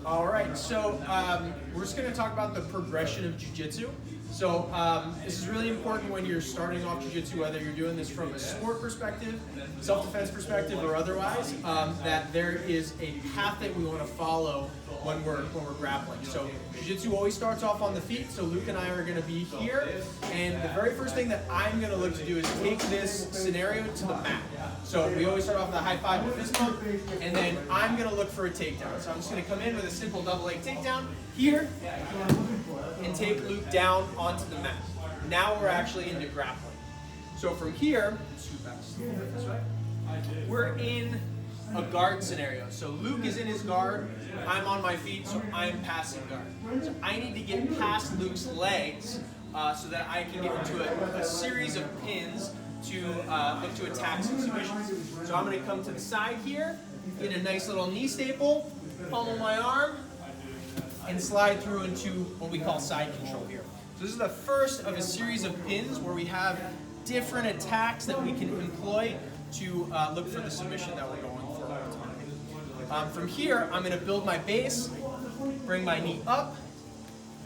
All right, so we're just going to talk about the progression of Jiu Jitsu. So this is really important when you're starting off Jiu Jitsu, whether you're doing this from a sport perspective, self-defense perspective, or otherwise, that there is a path that we want to follow when we're grappling. So Jiu Jitsu always starts off on the feet, so Luke and I are going to be here, and the very first thing that I'm going to look to do is take this scenario to the mat. So we always start off with a high five and fist bump, and then I'm going to look for a takedown. So I'm just going to come in with a simple double leg takedown here, and take Luke down onto the mat. Now we're actually into grappling. So from here, we're in a guard scenario. So Luke is in his guard, I'm on my feet, so I'm passing guard. So I need to get past Luke's legs so that I can get into a series of pins to look to attack some submissions. So I'm going to come to the side here, get a nice little knee staple, pummel my arm, and slide through into what we call side control here. So this is the first of a series of pins where we have different attacks that we can employ to look for the submission that we're going for all the time. From here, I'm going to build my base, bring my knee up,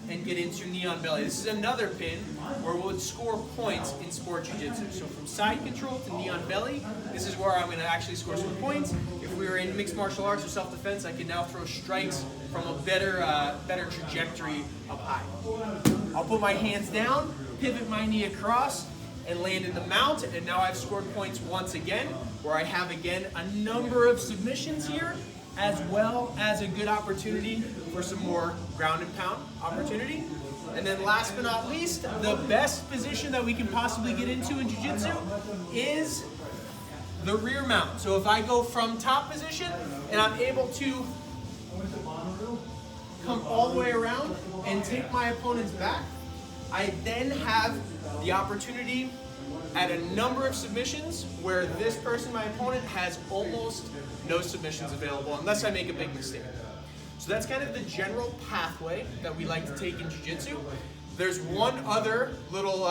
and get into knee on belly. This is another pin where we'll score points in sport jiu-jitsu. So from side control to knee on belly, this is where I'm going to actually score some points. If we were in mixed martial arts or self-defense, I can now throw strikes from a better trajectory up high. I'll put my hands down, pivot my knee across, and land in the mount, and now I've scored points once again, where I have again a number of submissions here, as well as a good opportunity for some more ground and pound opportunity. And then last but not least, the best position that we can possibly get into in Jiu-Jitsu is the rear mount. So if I go from top position and I'm able to come all the way around and take my opponent's back, I then have the opportunity at a number of submissions where this person, my opponent, has almost no submissions available unless I make a big mistake. So that's kind of the general pathway that we like to take in Jiu-Jitsu. There's one other little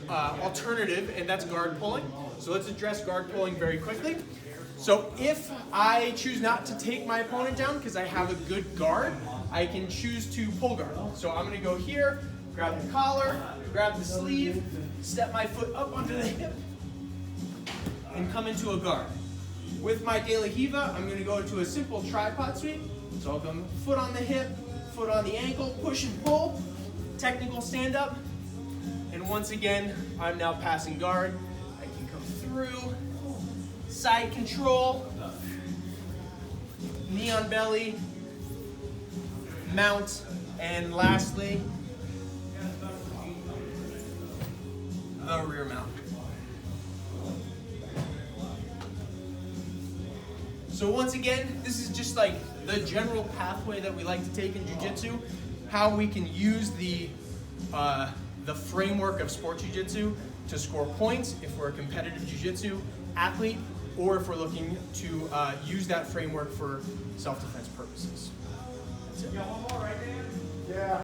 alternative, and that's guard pulling. So let's address guard pulling very quickly. So if I choose not to take my opponent down because I have a good guard, I can choose to pull guard. So I'm going to go here, grab the collar, grab the sleeve, step my foot up under the hip, and come into a guard. With my De La Hiva, I'm going to go into a simple tripod sweep. So I'll come foot on the hip, foot on the ankle, push and pull, technical stand up, and once again, I'm now passing guard. I can come through, side control, knee on belly, mount, and lastly, the rear mount. So once again, this is just like the general pathway that we like to take in Jiu-Jitsu, how we can use the framework of sport Jiu-Jitsu to score points if we're a competitive Jiu-Jitsu athlete, or if we're looking to use that framework for self-defense purposes. That's it. You got one more, right, Dan? Yeah.